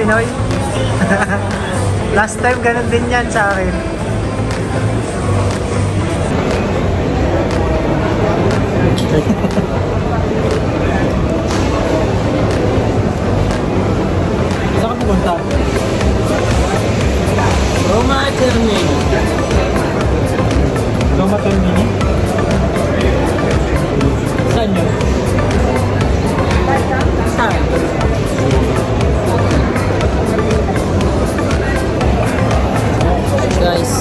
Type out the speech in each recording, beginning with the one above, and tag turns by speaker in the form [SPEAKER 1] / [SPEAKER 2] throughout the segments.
[SPEAKER 1] Pinoy. Last time ganun din yan sa akin. Saan ka pupunta?
[SPEAKER 2] Roma Termini.
[SPEAKER 1] Roma Termini? Saan yun?
[SPEAKER 2] Saan? Guys.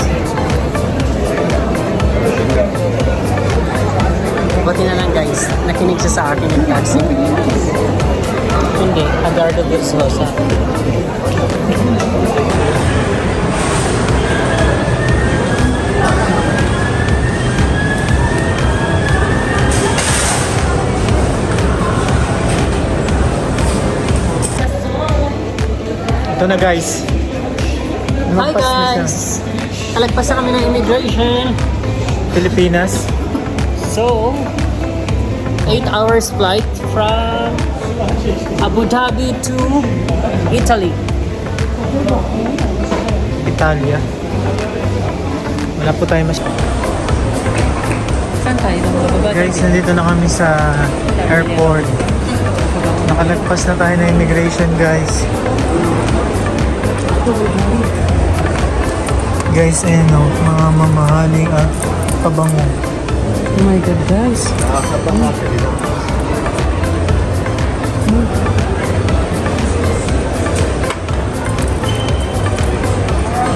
[SPEAKER 2] Buti na lang guys, nakinig siya sa akin yung taxi. Hindi, Agardo Versosa.
[SPEAKER 1] Ito na guys.
[SPEAKER 2] Hi
[SPEAKER 1] Lumagpas na siya.
[SPEAKER 2] guys! Talagpas na kami ng immigration.
[SPEAKER 1] Pilipinas.
[SPEAKER 2] So, 8 hours flight from Abu Dhabi to Italy.
[SPEAKER 1] Italia. Wala po tayo mas...
[SPEAKER 2] Saan tayo?
[SPEAKER 1] Guys, nandito na kami sa airport. Nakalagpas na tayo ng immigration guys. Guys, ayan o, mga mamahaling at pabango.
[SPEAKER 2] Oh my God, guys.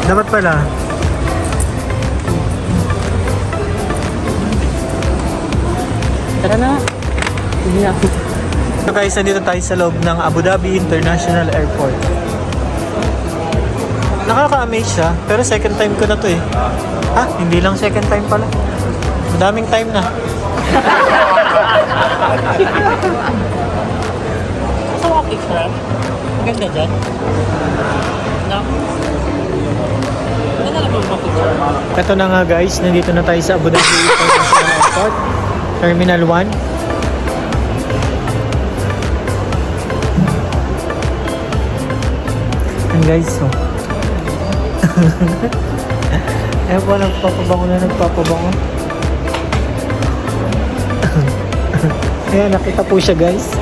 [SPEAKER 1] Dapat pala.
[SPEAKER 2] Tara na. Hindi ako.
[SPEAKER 1] So guys, nandito tayo sa loob ng Abu Dhabi International Airport. Nakaka-amaze siya, pero second time ko na to eh. Ha? Hindi lang second time pala. Madaming time na.
[SPEAKER 2] Sa walking crab? Ganda dyan. No? Ganda na ba walking crab?
[SPEAKER 1] Ito na nga guys, nandito na tayo sa Abu Dhabi International Airport, Terminal 1. And guys, so ayan po, nagpapabango na nagpapabango. Ayan, nakita po siya guys.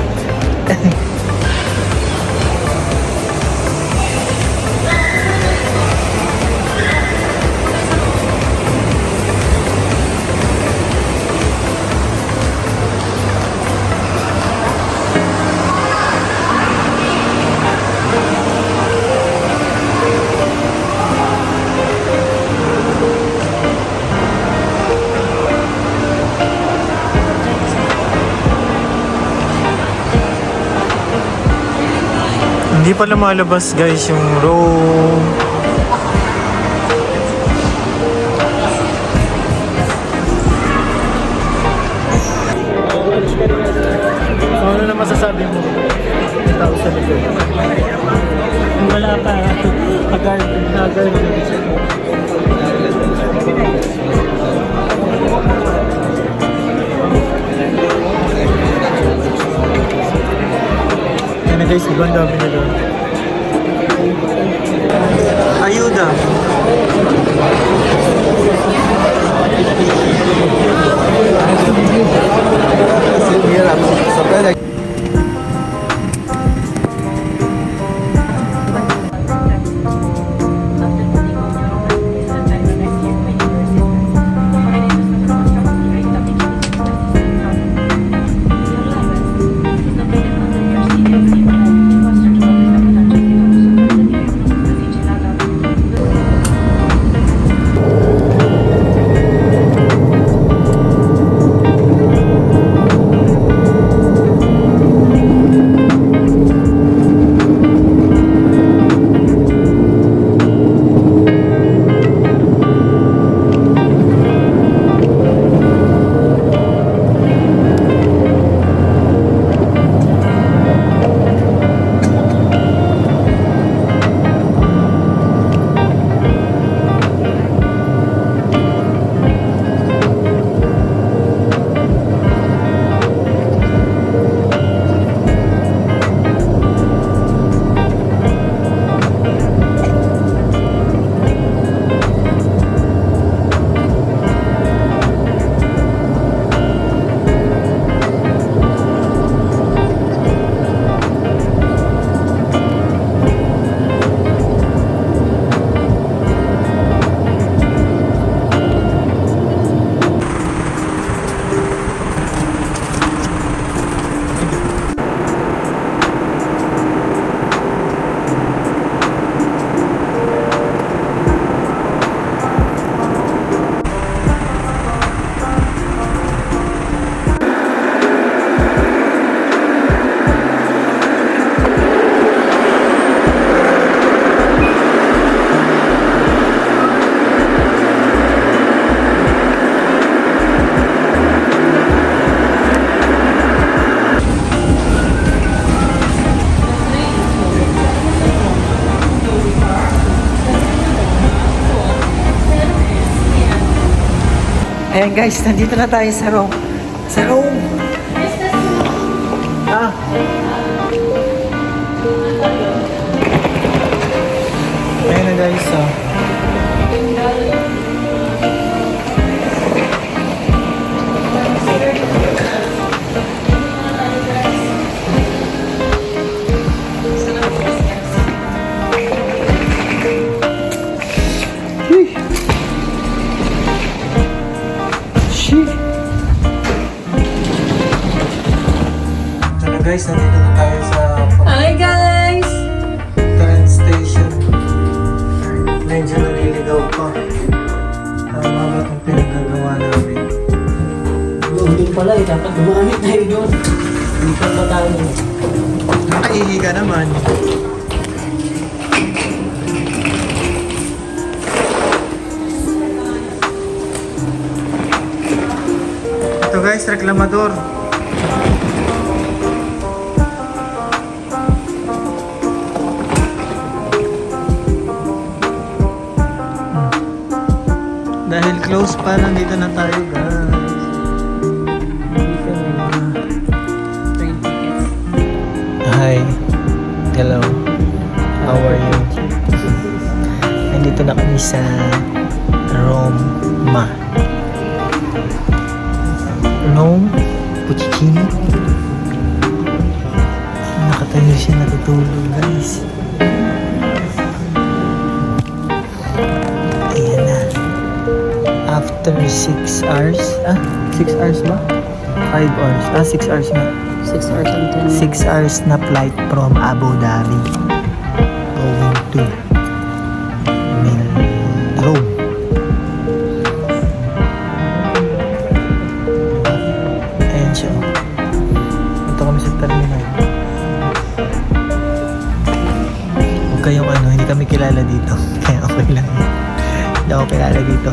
[SPEAKER 1] Hindi pa lumalabas guys yung room. Ano na masasabi mo? Tao sa likod.
[SPEAKER 2] Wala pa.
[SPEAKER 1] Agad. Yan na guys, ibang dami na doon. Ayuda.
[SPEAKER 2] Ayan guys, nandito na tayo sa Rome. Sa Rome! Ah!
[SPEAKER 1] Ayan na guys, oh. Ano guys, nandito na tayo sa
[SPEAKER 3] Hi guys!
[SPEAKER 1] train station. Medyo naliligaw pa. Tama ba itong pinagagawa namin?
[SPEAKER 2] Doon din pala eh, dapat gumamit tayo doon. Dito pa tayo.
[SPEAKER 1] Nakaihiga naman. Ito guys, reklamador. Dahil close pa, nandito na tayo guys. Nandito na.
[SPEAKER 2] Train tickets.
[SPEAKER 1] Hi. Hello. How are you? Nandito na kami sa Roma. Rome? Puccini? Nakatayo siya natutulog guys. Ayan na. After 6 hours. 6 hours ba? 5 hours. 6 hours na.
[SPEAKER 2] 6 hours and 10 minutes.
[SPEAKER 1] 6 hours na flight from Abu Dhabi going to Rome. Ayan siya. Ito kami sa terminal. Huwag kayong hindi kami kilala dito. Kaya okay lang yun. Hindi ako kilala dito.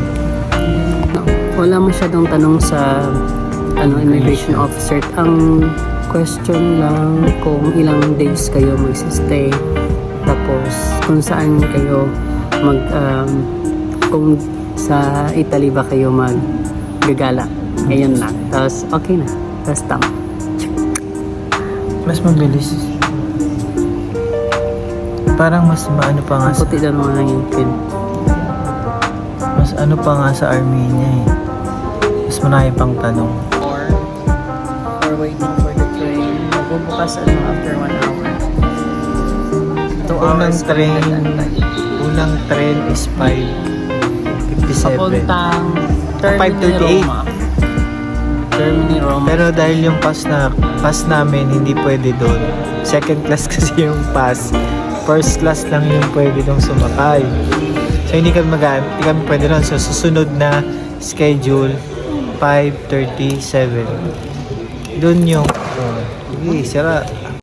[SPEAKER 2] Wala masyadong tanong sa immigration officer. Ang question lang kung ilang days kayo magsistay, tapos kung saan kayo kung sa Italy ba kayo maggagala. Ayun lang. Tapos okay na. Tapos tama.
[SPEAKER 1] Mas mabilis. Parang mas maano pa nga
[SPEAKER 2] Ang
[SPEAKER 1] sa,
[SPEAKER 2] puti daw naman ang yung pin.
[SPEAKER 1] mas ano pa nga sa Armenia eh. Mas marami pang tanong.
[SPEAKER 2] Or waiting for the train. Magbubukas after 1 hour. 2 hours.
[SPEAKER 1] Unang train is 5:57.
[SPEAKER 2] Papuntang Termini
[SPEAKER 1] 5:38.
[SPEAKER 2] Roma. Termini Roma.
[SPEAKER 1] Pero dahil yung pass namin hindi pwede doon. Second class kasi yung pass. First class lang yung pwede doon sumakay. So hindi kami pwede doon. So susunod na schedule 5:37. Doon yung sige, sira.